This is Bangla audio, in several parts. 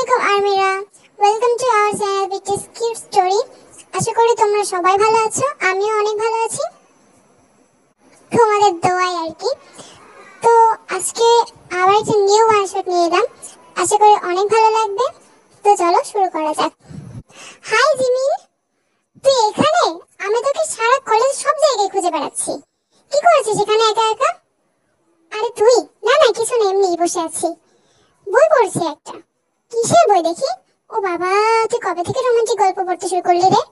আলাইকুম আরমিরা, welcome to our channel BTS cute story. আশা করি তোমরা সবাই ভালো আছো, আমিও অনেক ভালো আছি তোমাদের দোয়ায় আর কি। তো আজকে আবার একটা নিউ ওয়ান শট নিয়ে এলাম, আশা করি অনেক ভালো লাগবে। তো চলো শুরু করা যাক। হাই জিমিন, তুই এখানে? আমি তোকে সারা কলেজ সব জায়গায় খুঁজে বেড়াচ্ছি। কি করেছিস এখানে একা একা? আরে তুই? না না কিছু না, এমনি বসে আছি, বই পড়ছি একটা। কিসের বই দেখি? ও বাবা, তুই কবে থেকে রোমান্টিক গল্প পড়তে শুরু করলি রে?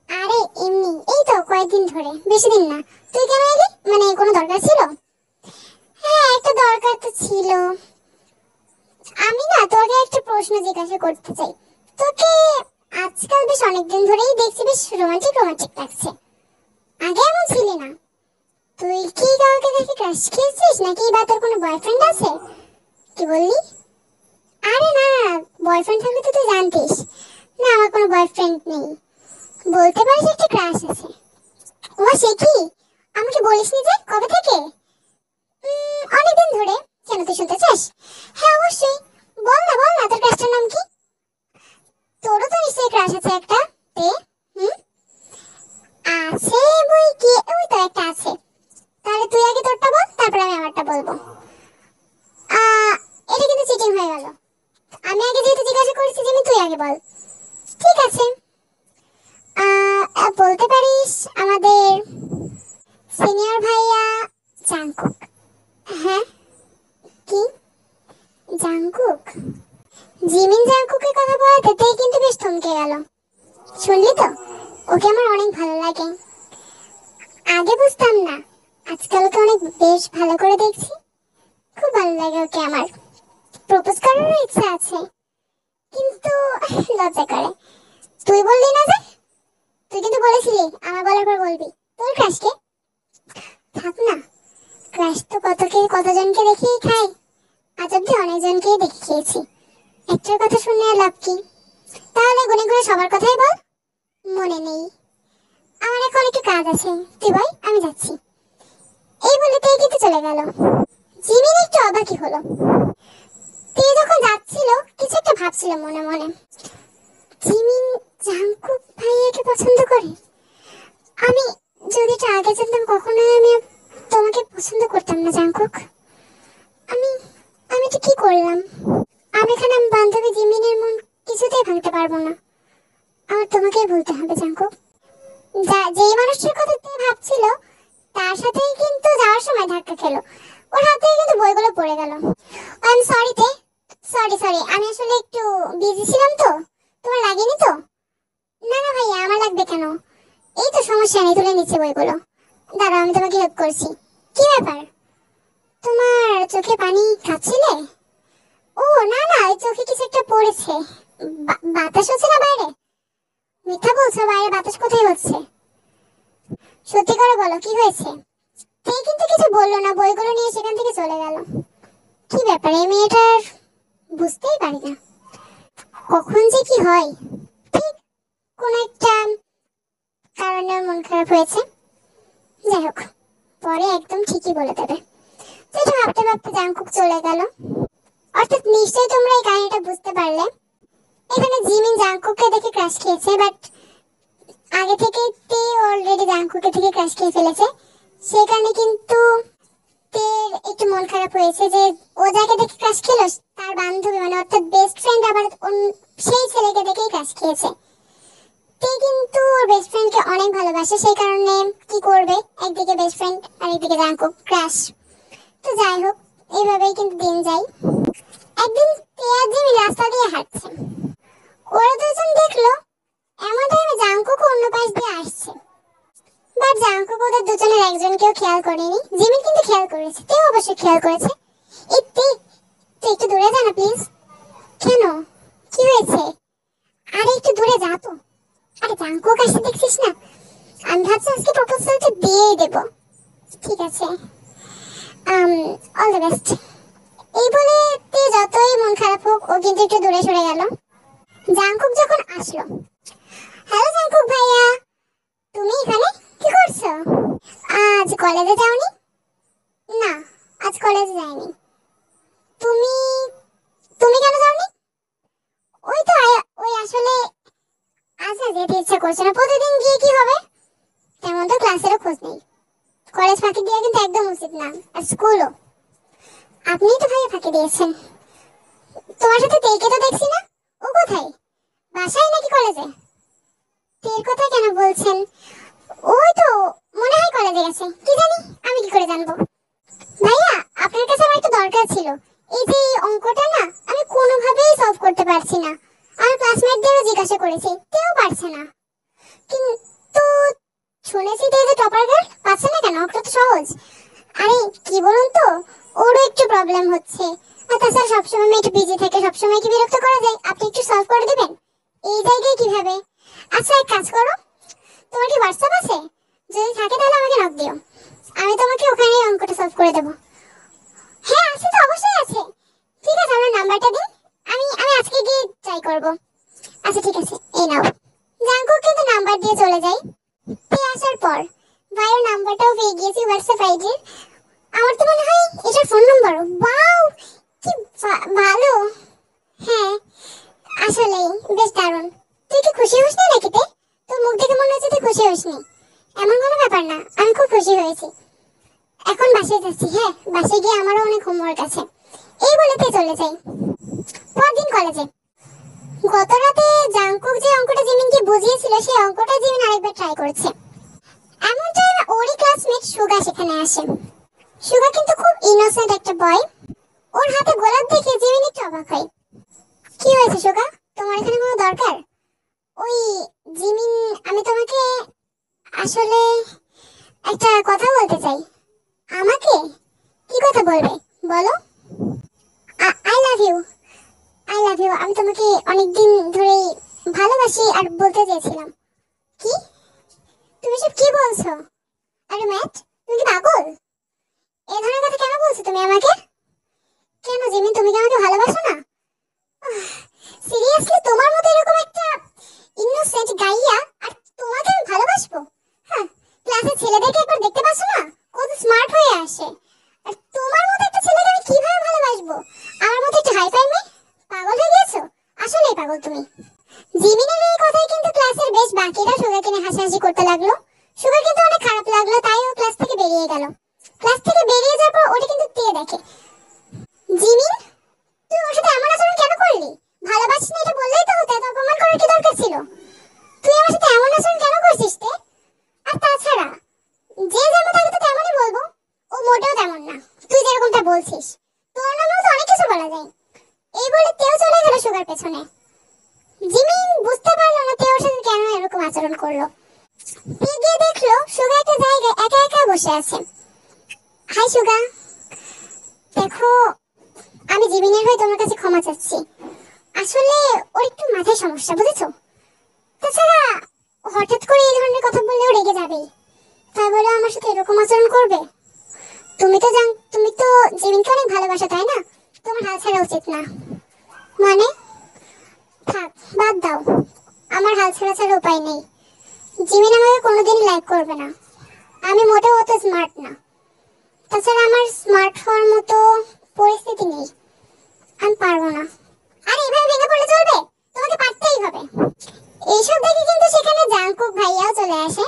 আরে এমনি, এই তো কয়েকদিন ধরে, বেশি দিন না। তুই কেন এলি? মানে কোনো দরকার ছিল? হ্যাঁ, একটা দরকার তো ছিল। আমি না তোকে একটা প্রশ্ন জিজ্ঞাসা করতে চাই। তোকে আজকাল বেশ অনেকদিন ধরেই দেখছি বেশ রোমান্টিক রোমান্টিক লাগছে। আগে এমন ছিলি না। তুই কি কাউকে দেখে ক্রাশ খেয়েছিস নাকি, বা তোর কোনো বয়ফ্রেন্ড আছে? কি বললি? আরে না, বয়ফ্রেন্ড থাকলে তো তুই জানতিস। না, আমার কোনো বয়ফ্রেন্ড নেই। বলতে পারিস একটা ক্রাশ আছে। ও সে কি? আমাকে বলিসনি যে, কবে থেকে? অনেকদিন ধরে। কেন, তুই শুনতে চাস? হ্যাঁ অবশ্যই, বল না বল না, তোর ক্রাশটার নাম কি? তোরও তো নিশ্চয়ই ক্রাশ আছে একটা। তে হুম আছে বই কি, ওই তো একটা আছে। তাহলে তুই আগে তোরটা বল, তারপর আমি আমারটা বলবো। এটা কিন্তু চিটিং হয়ে গেল। আমি আগে যেহেতু জিজ্ঞাসা করেছি, যে তুই আগে বল। ঠিক আছে, বলতে পারিস আমাদের সিনিয়র ভাইয়া জাংকুক। হ্যাঁ, কি? জাংকুক? জিমিন জাংকুকের কথা বলাতে তুই কিন্তু বেশ থমকে গেল। শুনলি তো, ওকে আমার অনেক ভালো লাগে। আগে বুঝতাম না, আজকাল ওকে অনেক বেশ ভালো করে দেখছি। খুব ভালো লাগে ওকে আমার। প্রপোজ করারও ইচ্ছা আছে, কিন্তু লজ্জা করে। তুই বললি না যে? তুই কিন্তু বলেছিলি আমার বলার পর বলবি। তোর ক্রাশকে? থাক না, ক্রাশ তো কতজনকে দেখেই খাই। আজ অব্দি অনেকজনকেই দেখে খেয়েছি। একটার কথা শুনে আর লাভ কি? তাহলে গুনে গুনে সবার কথাই বল। মনে নেই। আমার এখন একটু কাজ আছে, তুই বল, আমি যাচ্ছি। এই বলে তুই কিন্তু চলে গেল। জিমিন একটু অবাকই হলো। তুই যখন যাচ্ছিল কিছু একটা ভাবছিল মনে মনে। জিমিন জাংকুক ভাইয়াকে পছন্দ করে? আমি যদি এটা আগে জানতাম, কখনোই আমি তোমাকে পছন্দ করতাম না জাংকুক। আমি আমি তো কি করলাম? আমি এখানে আমার বান্ধবী জিমিনের মন কিছুতেই ভাঙতে পারবো না। আমার তোমাকেই বলতে হবে জাংকুক। যেই মানুষটার কথা তুই ভাবছিল, তার সাথেই কিন্তু যাওয়ার সময় ধাক্কা খেলো। ওর হাত থেকে কিন্তু বইগুলো পড়ে গেল। আই এম সরি তে, সরি সরি, আমি আসলে একটু বিজি ছিলাম তো। তোমার লাগেনি তো? না না ভাইয়া, আমার লাগবে কেন? এই তো সমস্যা নেই, তুলে নিচ্ছে বইগুলো। দাঁড়াও, আমি তোমাকে হেল্প করছি। কি ব্যাপার, তোমার চোখে পানি খাচ্ছিলে? ও না না, ওই চোখে কিছু একটা পড়েছে। বাতাস হচ্ছে না বাইরে? মিথ্যা বলছো, বাইরে বাতাস কোথায় হচ্ছে? সত্যি করে বলো, কি হয়েছে? সে কিন্তু কিছু বললো না, বইগুলো নিয়ে সেখান থেকে চলে গেল। কি ব্যাপার এই মেয়েটার, বুঝতেই পারি না কখন যে কি হয়। ঠিক কোন একটা কারণে মন খারাপ হয়েছে। যাই হোক, পরে একদম ঠিকই বলে দেবে। যেটা ভাবতে ভাবতে জাংকুক চলে গেল। অর্থাৎ নিশ্চয়ই তোমরা এই কাহিনীটা বুঝতে পারলে। এখানে জিমিন জাংকুককে দেখে ক্রাশ খেয়েছে, বাট আগে থেকে তে অলরেডি জাংকুকে থেকে ক্রাশ খেয়ে ফেলেছে। সেই কারণে কিন্তু তের একটু মন খারাপ হয়েছে যে ও যাকে দেখে ক্রাশ খেলো, তার বান্ধবী মানে অর্থাৎ বেস্ট ফ্রেন্ড আবার সেই ছেলেকে দেখেই ক্রাশ খেয়েছে। তে কিন্তু ওর বেস্ট ফ্রেন্ডকে অনেক ভালোবাসে, সেই কারণে কি করবে, একদিকে বেস্ট ফ্রেন্ড আর একদিকে জাংকুক ক্রাশ। তো যাই হোক, এইভাবেই কিন্তু দিন যায়। একদিন তে আর জিমি রাস্তা দিয়ে হাঁটছে। ওরা দুজন দেখলো এমন টাইমে জাংকুক অন্য পাশ দিয়ে আসছে। বাট জাংকুক ওদের দুজনের একজনকেও খেয়াল করেনি। জিমিন কিন্তু খেয়াল করেছে, তেও অবশ্যই খেয়াল করেছে। এই তুই একটু দূরে যা না প্লিজ। কেন, কি হয়েছে? আরে একটু দূরে যা তো। আরে জাংকুক আসছে দেখছিস না? আমি ভাবছি আজকে প্রপোজালটা দিয়েই দেব। ঠিক আছে, অল দ্য বেস্ট। এই বলে তে যতই মন খারাপ হোক, ও কিন্তু একটু দূরে সরে গেল। জাংকুক যখন আসলো, হ্যালো জাংকুক ভাইয়া, তুমি এখানে কি করছো? আজ কলেজে যাওনি? না, আজ কলেজে যাইনি। তুমি তুমি কেন যাওনি? করছে না, প্রতিদিন গিয়ে কি হবে? তেমন তো ক্লাসেরও খোঁজ নেই। কলেজ ফাঁকি দেওয়া কিন্তু একদম উচিত না, আর স্কুলও। আপনিই তো ভাইয়া ফাঁকি দিয়েছেন। তোমার সাথে তেইকে তো দেখছি না। ও কোথায়? বাসায় নাকি কলেজে? তের কথা কেন বলছেন? ওই তো মনে হয় কলেজে গেছে, কি জানি, আমি কি করে জানবো? ভাইয়া, আপনার কাছে আমার একটু দরকার ছিল। এই যে অঙ্কটা না, আমি কোনোভাবেই সলভ করতে পারছি না। আমার ক্লাসমেটদেরও জিজ্ঞাসা করেছি, কেউ পারছে না। কিন্তু শুনেছি যে টপার গার্ল পাচ্ছে না কেন? অঙ্কটা তো সহজ। আরে কি বলুন তো, ওরও একটু প্রবলেম হচ্ছে। আর তাছাড়া সবসময় আমি একটু বিজি থাকে, সবসময় কি বিরক্ত করা যায়? আপনি একটু সলভ করে দিবেন এই জায়গায় কিভাবে? আচ্ছা এক কাজ করো, তোমার কি হোয়াটসঅ্যাপ আছে? যদি থাকে তাহলে আমাকে নক দিও, আমি তোমাকে ওখানে অঙ্কটা সলভ করে দেবো। হ্যাঁ আছে তো, অবশ্যই আছে। ঠিক আছে, আমার নাম্বারটা দিন, আমি আমি আজকে গিয়ে ট্রাই করব। আচ্ছা ঠিক আছে, এই নাও। জাঙ্কুক কিন্তু নাম্বার দিয়ে চলে যাই। আসার পর ভাইয়ের নাম্বারটাও পেয়ে গিয়েছি হোয়াটসঅ্যাপ আইডির। আমার তো মনে হয় এটার ফোন নাম্বার। ওয়াও, কি ভালো। হ্যাঁ আসলে বেশ দারুণ। তুই কি খুশি হসনি নাকি? তোর মুখ দেখে মনে হচ্ছে তুই খুশি হসনি। এমন কোনো ব্যাপার না, আমি খুব খুশি হয়েছি। এখন বাসায় যাচ্ছি। হ্যাঁ, বাসায় গিয়ে আমারও অনেক হোমওয়ার্ক আছে। এই বলে চলে যাই। পরদিন কলেজে। গত রাতে জাংকুক যে অঙ্কটা জিমিনকে বুঝিয়েছিল, সেই অঙ্কটা জিমিন আরেকবার ট্রাই করছে। এমন টাইমে ওরই ক্লাসমেট সুগা সেখানে আসে। সুগা কিন্তু খুব ইনোসেন্ট একটা বয়। ওর হাতে গোলাপ দেখে জিমিন একটু অবাক হয়। কি হয়েছে সুগা, তোমার এখানে কোনো দরকার? ওই জিমিন, আমি তোমাকে আসলে একটা কথা বলতে চাই। আমাকে? কি কথা বলবে বলো? I love you. I love you, আমি তোমাকে অনেকদিন ধরেই ভালোবাসি আর বলতে চেয়েছিলাম। কি? তুমি সব কি বলছো? আরে ম্যাট, তুমি কি পাগল? এই ধরনের কথা কেন বলছো তুমি আমাকে? কেন জিমিন, তুমি কি আমাকে ভালোবাসো না? সিরিয়াসলি, তোমার মতো এরকম একটা ইনোসেন্ট গাইয়া আর তোমাকে আমি ভালোবাসবো? হ্যাঁ, ক্লাসের ছেলেদেরকে একবার দেখতে পাচ্ছ না, কত স্মার্ট হয়ে আসে। আর তোমার মতো একটা ছেলেকে আমি কিভাবে ভালোবাসবো? আমার মতো একটা হাইফাই মেয়ে? পাগল হয়ে গেছো, আসলেই পাগল তুমি। জিমিনের এই কথাই কিন্তু ক্লাসের বেশ বাকিরা সুগাকে নিয়ে হাসাহাসি করতে লাগলো। সুগার কিন্তু অনেক খারাপ লাগলো, তাই ও ক্লাস থেকে বেরিয়ে গেল। ক্লাস থেকে বেরিয়ে যাওয়ার পর ওটা কিন্তু তে দেখে। জিমিন, তুই ওর সাথে এমন আচরণ কেন করলি? ভালোবাসিস না এটা বললেই তো হতো, এত অপমান করার কি দরকার ছিল? তুই আমার সাথে এমন আচরণ কেন করছিস তে? আর তাছাড়া যে যেমন থাকে তো তেমনই বলবো, ও মোটেও তেমন না, তুই যেরকমটা বলছিস। তোর নামেও তো অনেক কিছু বলা যায়। এই বলে তেও চলে গেল সুগার পেছনে। জিমিন বুঝতে পারলো না তে ওর সাথে কেন এরকম আচরণ করলো। তে গিয়ে দেখলো সুগা একটা জায়গায় একা একা বসে আছে। হাই সুগা, দেখো আমি জিমিনের হয়ে তোমার কাছে ক্ষমা চাচ্ছি। আসলে ওর একটু মাথায় সমস্যা, বুঝেছো? তাছাড়া হঠাৎ করে এই ধরনের কথা বললে ও রেগে যাবে, তাই বলে আমার সাথে এরকম আচরণ করবে? তুমি তো জিমিনকে অনেক ভালোবাসো তাই না? তোমার হাল ছাড়া উচিত না। মানে? থাক, বাদ দাও, আমার হাল ছাড়া ছাড়া উপায় নেই। জিমিন আমাকে কোনোদিনই লাইক করবে না, আমি মোটেও অত স্মার্ট না। তাছাড়া আমার স্মার্ট হওয়ার মতো পরিস্থিতি নেই, আমি পারবো না। আরে এভাবে ভেঙে পড়লে চলবে? তোমাকে পারতেই হবে। এইসব দেখে কিন্তু সেখানে জাংকুক ভাইয়াও চলে আসে।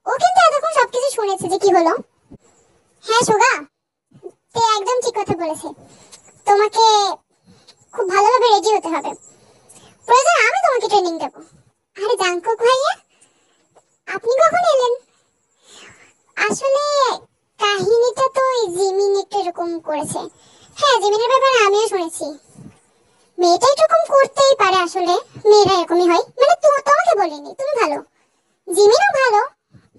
ও কিন্তু এতক্ষণ সবকিছু শুনেছে যে কি হলো। হ্যাঁ সুগা, তে একদম ঠিক কথা বলেছে, তোমাকে খুব ভালোভাবে রেডি হতে হবে, প্রয়োজন আমি তোমাকে ট্রেনিং দেব। আরে জাংকুক ভাইয়া, আপনি কখন এলেন? আসলে কাহিনীটা তো জিমিন একটু এরকম করেছে। হ্যাঁ, জিমিনের ব্যাপারে আমিও শুনেছি। মেয়েটা এরকম করতেই পারে, আসলে মেয়েরা এরকমই হয়। মানে তোমাকে বলিনি, তুমি ভালো, জিমিনও ভালো,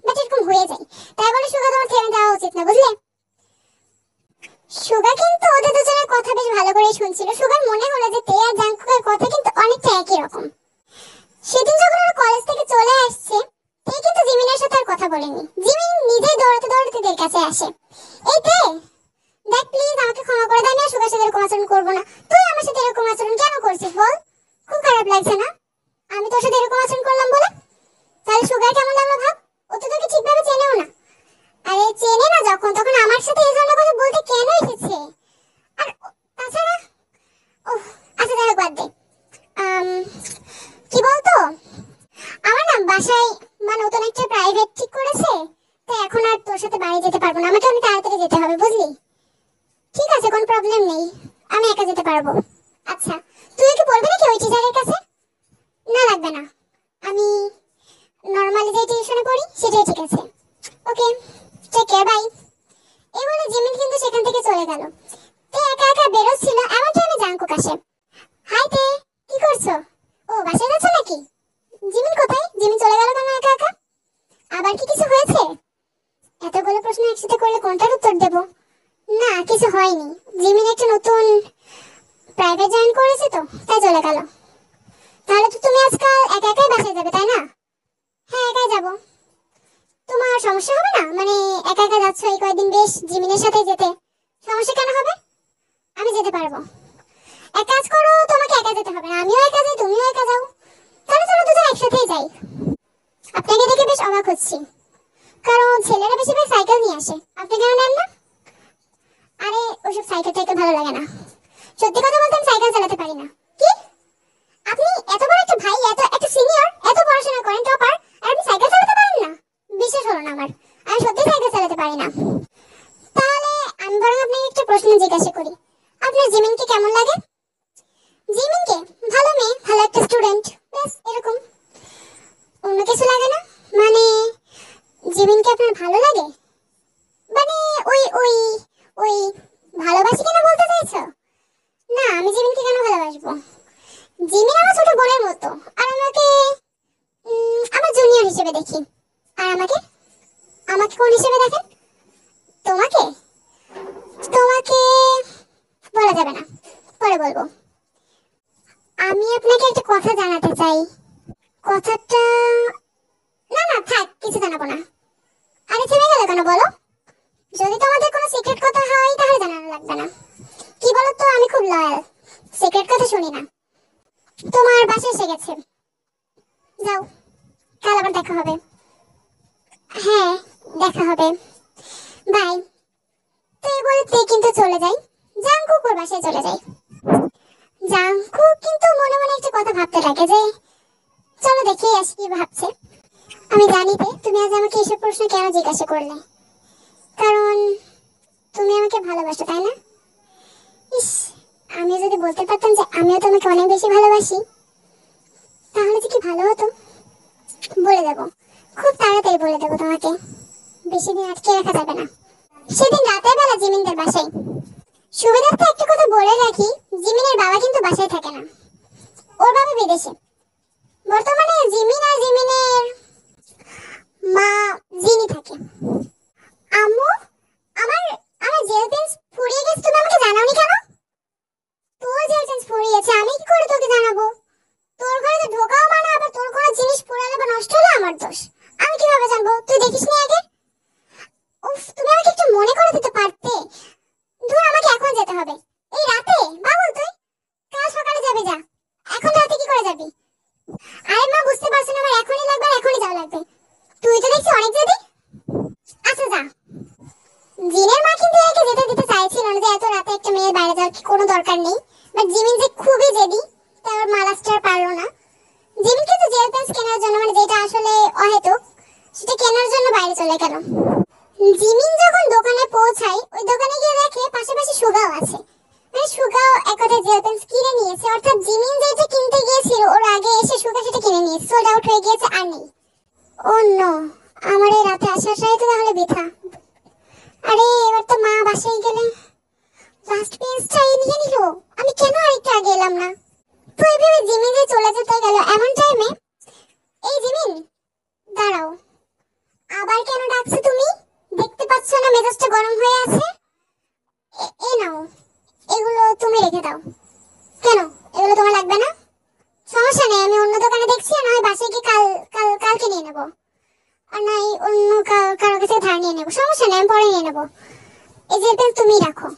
বাট এরকম হয়ে যায়। তাই বলে সুগা তোমার থেমে যাওয়া উচিত না, বুঝলে? সুগা কিন্তু ওদের দুজনের কথা বেশ ভালো করে শুনছিল। সুগার মনে হলো যে তে আর জাংকুকের কথা কিন্তু অনেকটা একই রকম। সেদিন যখন ওরা কলেজ থেকে চলে আসছে, তে কিন্তু জিমিনের সাথে আর কথা বলেনি। জিমিন নিজেই দৌড়াতে দৌড়াতে তের কাছে আসে। এই তে, দেখ প্লিজ আমাকে ক্ষমা করে দে, আমি আর সুগার সাথে এরকম আচরণ করবো না। তুই আমার সাথে এরকম আচরণ কেন করছিস বল? খুব খারাপ লাগছে না আমি তোর সাথে এরকম আচরণ করলাম বলে? তাহলে সুগার কেমন লাগলো ভাব, ও তো তোকে ঠিকভাবে চেনেও না। আরে চেনে না যখন, তখন আমার সাথে এই ধরনের কথা বলতে কেন এসেছে? আর তাছাড়া আচ্ছা যাই হোক, বাদ দে। কি বলতো, আমার না বাসায় কোনো প্রবলেম নেই, আমি একা যেতে পারবো। আচ্ছা, তুই কি বলবি নাকি ওই টিচারের কাছে? না লাগবে না, আমি নর্মালি যে টিউশনে পড়ি সেটাই ঠিক আছে। ওকে, টেক কেয়ার, বাই। এই বলে জিমিন কিন্তু সেখান থেকে চলে গেল। তে একা একা বেরোচ্ছিল, এমন টাইমে জাংকুক আসে। হাই তে, কি করছো? ও, বাসায় যাচ্ছ নাকি? জিমিন কোথায়? জিমিন চলে গেল কেন একা একা? আবার কি কিছু হয়েছে? এতগুলো প্রশ্ন একসাথে করলে কোনটার উত্তর দেব? না, কিছু হয়নি। জিমিন একটা নতুন প্রাইভেট জয়েন করেছে তো, তাই চলে গেল। তাহলে তো তুমি আজকাল একা একাই বাসায় যাবে, তাই না? হ্যাঁ, একাই যাব। তোমার সমস্যা হবে না? মানে একা একা যাচ্ছ এই কয়েকদিন, বেশ জিমিনের সাথে যেতে সমস্যা কেন হবে? আমি যেতে পারবো। এক কাজ করো, তোমাকে একা যেতে হবে না, আমিও একা যাই, তুমিও একা যাও। তাহলে চলো দুজন একসাথেই যাই। আপনাকে দেখে বেশ অবাক হচ্ছি, কারণ ছেলেরা বেশিরভাগ সাইকেল নিয়ে আসে, আপনি কেন নেন না? আরে ওসব সাইকেল টাইকেল ভালো লাগে না। সত্যি কথা বলতে আমি সাইকেল চালাতে পারি না। কি? আপনি এত বড় একটা ভাই, এত একটা সিনিয়র, এত পড়াশোনা করেন, টপার, আর আপনি সাইকেল চালাতে পারেন না? বিশ্বাস হলো না আমার, আমি সত্যি সাইকেল চালাতে পারি না। তাহলে আমি বরং আপনাকে একটা প্রশ্ন জিজ্ঞাসা করি, আপনার জিমিনকে কেমন লাগে? জিমিনকে? ভালো মেয়ে, ভালো একটা স্টুডেন্ট, ব্যাস এরকম। অন্য কিছু লাগে না? মানে জিমিনকে আপনার ভালো লাগে? মানে ওই ওই ওই ভালোবাসি কেন বলতে চাইছো? না, আমি জিমিনকে কেন ভালোবাসবো? জিমিন আমার ছোট বোনের মতো, আর আমাকে আমার জুনিয়র হিসেবে দেখি। আর আমাকে আমাকে কোন হিসেবে দেখেন? তোমাকে তোমাকে বলা যাবে না, পরে বলবো। আমি আপনাকে একটা কথা জানাতে চাই। কথাটা, না না থাক, কিছু জানাবো না। আরে থেমে গেলে কেন, বলো। যদি তোমাদের কোনো সিক্রেট কথা হয় তাহলে জানানো লাগবে না। কি বলো তো, আমি খুব লয়াল, সিক্রেট কথা শুনি না। তোমার বাসা এসে গেছে, যাও, কাল আবার দেখা হবে। হ্যাঁ, দেখা হবে, বাই। তো এই বলে তে কিন্তু চলে যাই, জাংকুক ওর বাসায় চলে যায়। জাংকুক কিন্তু মনে মনে একটা কথা ভাবতে লাগে যে চলো দেখে আসি কি ভাবছে। আমি জানি তে, তুমি আজ আমাকে এসব প্রশ্ন কেন জিজ্ঞাসা করলে, কারণ তুমি আমাকে ভালোবাসো, তাই না? ইস, আমি যদি বলতে পারতাম যে আমিও তোমাকে অনেক বেশি ভালোবাসি, তাহলে যে কি ভালো হতো। বলে দেবো, খুব তাড়াতাড়ি বলে দেবো তোমাকে, বেশি দিন আটকে রাখা যাবে না। সেদিন রাতের বেলা জিমিনদের বাসায়। সুবিধার্থে একটা কথা বলে রাখি, জিমিনের বাবা কিন্তু বাসায় থাকে না, ওর বাবা বিদেশে। বর্তমানে জিমিন আর জিমিনের মা জিনি থাকে। আম্মু, আমার আমার জেল পেন্স ফুরিয়ে গেছে, তুমি আমাকে জানাওনি কেন? তোর জেল পেন্স ফুরিয়েছে, আমি কি করে তোকে জানাবো? তোর ঘরে তো ঢোকাও মানা, আবার তোর কোনো জিনিস পুরালে বা নষ্ট হলে আমার দোষ। আমি কিভাবে জানবো? তুই দেখিসনি আগে? উফ, তুমি আমাকে একটু মনে করে দিতে পারতে। ধুর, আমাকে এখন যেতে হবে। এই রাতে? পাগল তুই, কাল সকালে যাবে, যা। এখন রাতে কি করে যাবি? আরে মা, বুঝতে পারছো না, আমার এখনই লাগবে, আর এখনই যাওয়া লাগবে। তুই তো দেখছি অনেক জেদি। আচ্ছা যা। জিনের মা কিন্তু একে যেতে দিতে চাইছিল না, যে এত রাতে একটা মেয়ের বাইরে যাওয়ার কি কোনো দরকার নেই। বাট জিমিন যে খুবই জেদি, তাই ওর মা লাস্টে আর পারলো না। জিমিন কিন্তু জেল পেন্স কেনার জন্য, মানে যেটা আসলে অহেতুক, সেটা কেনার জন্য বাইরে চলে গেল। জিমিন যখন দোকানে পৌঁছায়, ওই দোকানে গিয়ে দেখে পাশাপাশি সুগাও আছে। মানে সুগাও এক কথায় জেল পেন্স কিনে নিয়েছে, অর্থাৎ জিমিন যেটা কিনতে গিয়েছিল ওর আগে এসে সুগা সেটা কিনে নিয়েছে, সোল্ড আউট হয়ে গিয়েছে, আর নেই। ও নো, আমার এই রাতে আসাটাই তো তাহলে বৃথা। আরে এবার তো মা বাসায় গেলে লাস্ট পেন্সটাই নিয়ে নিল, আমি কেন আরেকটু আগে এলাম না? তো এইভাবে জিমিন যে চলে যেতে গেল, এমন টাইমে এই জিমিন, দাঁড়াও, আবার কেন ডাকছো তুমি? দেখতে পাচ্ছ না মেজাজটা গরম হয়ে আছে? এ নাও, এগুলো তুমি রেখে দাও। কেন, এগুলো তোমার লাগবে না? সমস্যা নেই, আমি অন্য দোকানে দেখছি, আর নয় বাসায় গিয়ে কালকে নিয়ে নেবো, আর নয় অন্য কারো কাছে ধার নিয়ে নেবো, সমস্যা নেই, আমি পরে নিয়ে নেবো। এই যে পেন তুমি রাখো।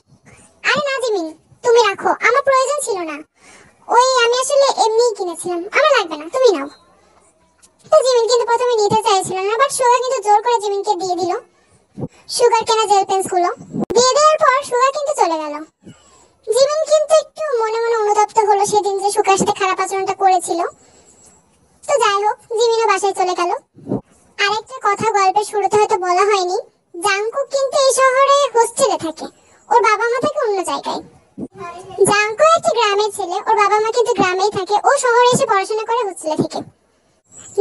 আরে না জিমিন, তুমি রাখো, আমার প্রয়োজন ছিল না, ওই আমি আসলে এমনিই কিনেছিলাম, আমার লাগবে না, তুমি নাও। তো জিমিন কিন্তু প্রথমে নিতে চাইছিল না, বাট সুগা কিন্তু জোর করে জিমিনকে দিয়ে দিল সুগার কেনা জেল পেন্স গুলো। দিয়ে দেওয়ার পর সুগা কিন্তু চলে গেল। জিমিন কিন্তু একটু মনে মনে অনুতপ্ত হলো সেদিন যে সুগার সাথে খারাপ আচরণটা করেছিল। তো যাই হোক, জিমিনও বাসায় চলে গেল। আরেকটা কথা গল্পের শুরুতে হয়তো বলা হয়নি, জাংকুক কিন্তু এই শহরে হোস্টেলে থাকে। ওর বাবা মা থাকে অন্য জায়গায়। জাঙ্কুক একটা গ্রামের ছেলে, ওর বাবা মা কিন্তু গ্রামেই থাকে, ও শহরে এসে পড়াশোনা করে হোস্টেলে থেকে।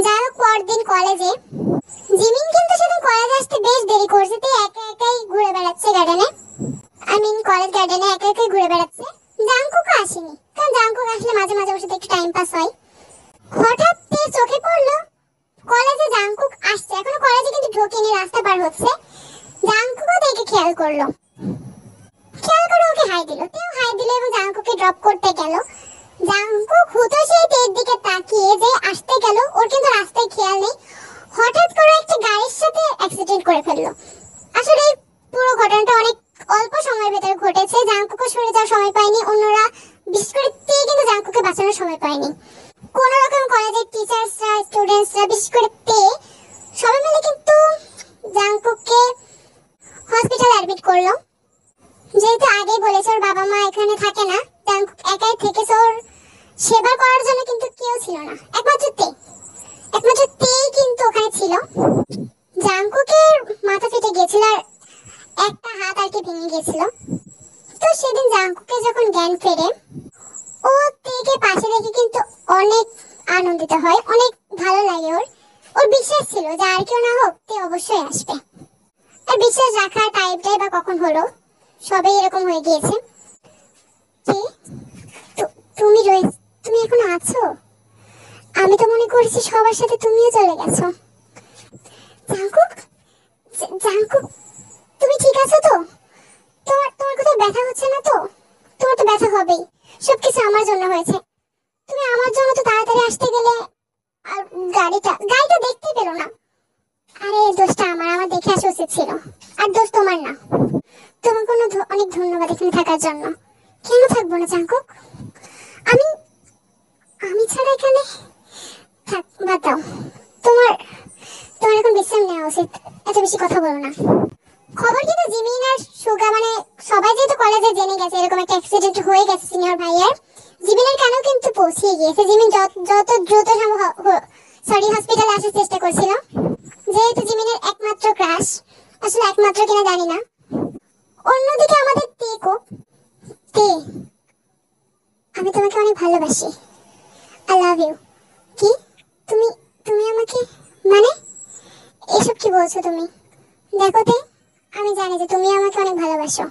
যাই হোক, পরদিন কলেজে জিমিন কিন্তু সেদিন কলেজে আসতে বেশ দেরি করছে, তাই একা একাই ঘুরে বেড়াচ্ছে গার্ডেনে। কলেজ গার্ডেনে একা একাই ঘুরে বেড়াচ্ছে। জাঙ্কুক আসেনি, কারণ জাঙ্কুক আসলে মাঝে মাঝে ওর সাথে একটু টাইম পাস হয়। হঠাৎ চোখে পড়লো কলেজে জাঙ্কুক আসছে, এখনো কলেজে কিন্তু ঢোকেনি, রাস্তা পার হচ্ছে। জাঙ্কুকও দেখে খেয়াল করে ওকে হাই দিল, তেও হাই দিল এবং জাঙ্কুককে ড্রপ করতে গেল। জাঙ্কুক হুতোষেই তের দিকে তাকিয়ে যে আসতে গেল, ওর কিন্তু রাস্তায় খেয়াল নেই, হঠাৎ করে একটা গাড়ির সাথে অ্যাক্সিডেন্ট করে ফেললো। আসলে এই পুরো ঘটনাটা অনেক অল্প সময়ের ভেতরে ঘটেছে, জাঙ্কুকও সরে যাওয়ার সময় পায়নি, অন্যরা বিশেষ করে তে কিন্তু জাঙ্কুককে বাঁচানোর সময় পায়নি। কোন রকম কলেজের টিচার্সরা, স্টুডেন্টসরা, বিশেষ করে তে সবাই মিলে কিন্তু জাঙ্কুককে হসপিটালে অ্যাডমিট করলো। যেহেতু আগেই বলেছে ওর বাবা মা এখানে থাকে না, জাঙ্কুক একাই থেকে, ওর সেবা করার জন্য কিন্তু কেউ ছিল না, একমাত্র তেই কিন্তু ওখানে ছিল। জাঙ্কুকের মাথা ফেটে গিয়েছিল আর একটা হাত আর কি ভেঙে গিয়েছিল। তো সেদিন জাঙ্কুকে যখন জ্ঞান ফেরে, ও তেকে পাশে দেখে কিন্তু অনেক আনন্দিত হয়, অনেক ভালো লাগে। ওর বিশ্বাস ছিল যে আর কেউ না হোক তে অবশ্যই আসবে। আর বিশ্বাস রাখার টাইপটাই বা কখন হলো, সবাই এরকম হয়ে গিয়েছে। তুমি এখন আছো? আমি তো মনে করছি সবার সাথে তুমিও চলে গেছো। জাঙ্কুক, তুমি ঠিক আছো তো? তোমার কোথাও ব্যথা হচ্ছে না তো? তোমার তো ব্যথা হবেই, সবকিছু আমার জন্য হয়েছে। তুমি আমার জন্য তো তাড়াতাড়ি আসতে গেলে, আর গাড়িটা দেখতে পেলো না। আরে দোষটা আমার দেখে আসা উচিত ছিল, আর দোষ তোমার না। তোমাকে অনেক ধন্যবাদ এখানে থাকার জন্য। কেন থাকবো না জাঙ্কুক, আমি ছাড়া এখানে থাক, বাদ দাও। তোমার এখন বিশ্রাম নেওয়া উচিত, এত বেশি কথা বলো না। খবর কিন্তু জিমিন আর সুগা, মানে সবাই যেহেতু কলেজে জেনে গেছে এরকম একটা অ্যাক্সিডেন্ট হয়ে গেছে সিনিয়র ভাইয়ার, জিমিনের কানেও কিন্তু পৌঁছে গিয়েছে। জিমিন যত দ্রুত সম্ভব হসপিটালে আসার চেষ্টা করছিল, যেহেতু জিমিনের একমাত্র ক্রাশ, আসলে একমাত্র কিনা জানি না। অন্যদিকে আমাদের তে, আমি তোমাকে অনেক ভালোবাসি, আই লাভ ইউ। কি? তুমি আমাকে, মানে এসব কি বলছো তুমি? দেখো তে, আমি জানি যে তুমি আমাকে অনেক ভালোবাসো,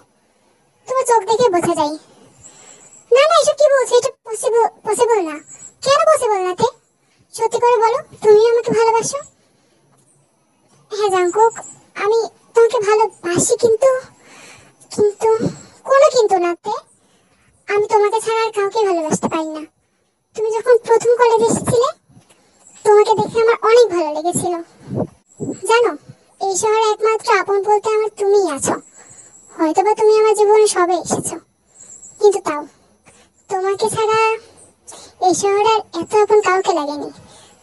তোমার চোখ দেখে বোঝা যায়। না এসব কি বলছো, এটা পসিবল না। কেন পসিবল না তে? সত্যি করে বলো, তুমি আমাকে ভালোবাসো? হ্যাঁ জাঙ্কুক, আমি তোমাকে ভালোবাসি, কিন্তু কোনো কিন্তু না তে। আমি তোমাকে ছাড়া আর কাউকে ভালোবাসতে পারি না। তুমি যখন প্রথম কলেজে এসেছিলে, তোমাকে দেখে আমার অনেক ভালো লেগেছিল। জানো, এই শহরে একমাত্র আপন বলতে আমার তুমিই আছো। হয়তোবা তুমি আমার জীবনে সবে এসেছো, কিন্তু তাও তোমাকে ছাড়া এই শহরে আর এত আপন কাউকে লাগেনি।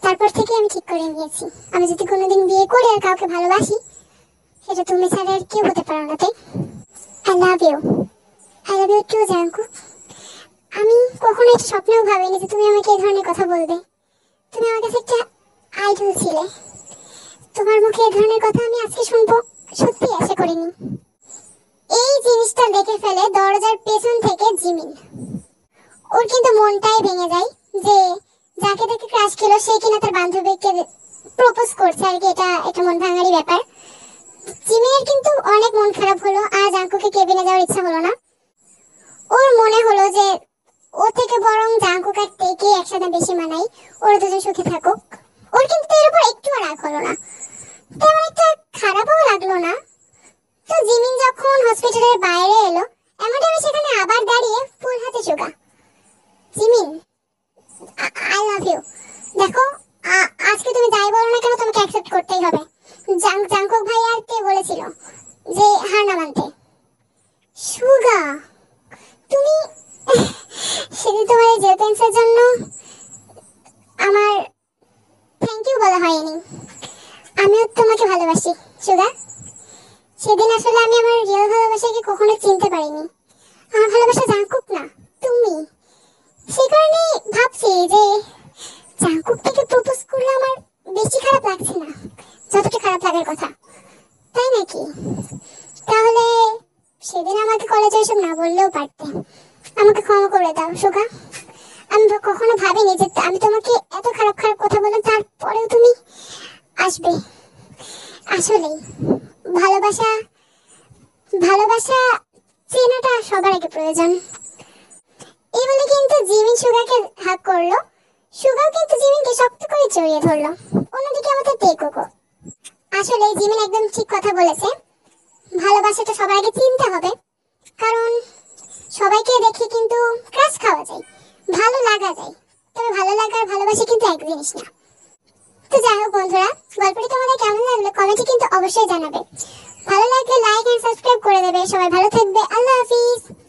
তারপর থেকে আমি ঠিক করে নিয়েছি, আমি যদি কোনোদিন বিয়ে করি আর কাউকে ভালোবাসি, সেটা তুমি ছাড়া আর কেউ হতে পারো না। তাই I love you too Jungkook. আমি কখনো এটা স্বপ্নেও ভাবিনি যে তুমি আমাকে এই ধরনের কথা বলবে। তুমি আমার কাছে একটা আইডল ছিলে, তোমার মুখে এই ধরনের কথা আমি আজকে শুনবো সত্যি আশা করিনি। এই জিনিসটা দেখে ফেলে দরজার পেছন থেকে জিমিন। ওর কিন্তু মনটাই ভেঙে যায় যে যাকে দেখে ক্রাশ খেলো সে কিনা তার বান্ধবীকে প্রপোজ করছে আর কি, এটা মন ভাঙারই ব্যাপার। জিমিনের কিন্তু অনেক মন খারাপ হলো, আর জাঙ্কুকে কেবিনে যাওয়ার ইচ্ছা হলো না। ওর মনে হলো যে ও থেকে বরং জাঙ্কুক আর তেকে একসাথে বেশি মানাই, ওরা দুজন সুখে থাকুক। ওর কিন্তু এর উপর একটু রাগ হলো না, তেমন একটা খারাপও লাগলো না। তো জিমিন যখন হসপিটালের বাইরে এলো, এমন টাইমে সেখানে আবার দাঁড়িয়ে ফুল হাতে Suga. Jimin, I love you. দেখো, আজকে তুমি যাই বলো না কেন তোমাকে অ্যাকসেপ্ট করতেই হবে। জাঙ্কুক ভাই আর তে বলেছিল যে হার না মানতে। সুগা, তুমি সেদিন তোমার এই জেলপেন্সের জন্য আমার থ্যাংক ইউ বলা হয়নি। আমিও তোমাকে ভালোবাসি সুগা। সেদিন আসলে আমি আমার রিয়েল ভালোবাসাকে কখনো চিনতে পারিনি। আমার ভালোবাসা জাঙ্কুক না, তুমি। সেই কারণে ভাবছি যে জাঙ্কুক থেকে প্রপোজ করলে আমার বেশি খারাপ লাগছে না যতটা খারাপ লাগার কথা, তাই নাকি? তাহলে সেদিন আমাকে কলেজে করতে। আমাকে ক্ষমা করে দাও সুগা। আমি কখনো ভাবিনি যে আমি তোমাকে এত খারাপ খারাপ কথা বললাম, তারপরেও তুমি আসবে। আসলেই ভালোবাসা ভালোবাসা চেনাটা সবার আগে প্রয়োজন। এই বলে কিন্তু জিমিন সুগাকে হাত করলো। সুগাও কিন্তু জিমিনকে শক্ত করে জড়িয়ে ধরলো। অন্যদিকে আমাদের তেকোকো। আসলে জিমিন একদম ঠিক কথা বলেছে, ভালোবাসাটা সবার আগে চিনতে হবে। কারণ সবাইকে দেখে কিন্তু ক্রাশ খাওয়া যায়, ভালো লাগা যায়, তবে ভালো লাগা আর ভালোবাসা কিন্তু এক জিনিস না। তো যাই হোক বন্ধুরা, গল্পটি তোমাদের কেমন লাগলো কমেন্টে কিন্তু অবশ্যই জানাবে। ভালো লাগলে লাইক এন্ড সাবস্ক্রাইব করে দেবে। সবাই ভালো থাকবে। আল্লাহ হাফিজ।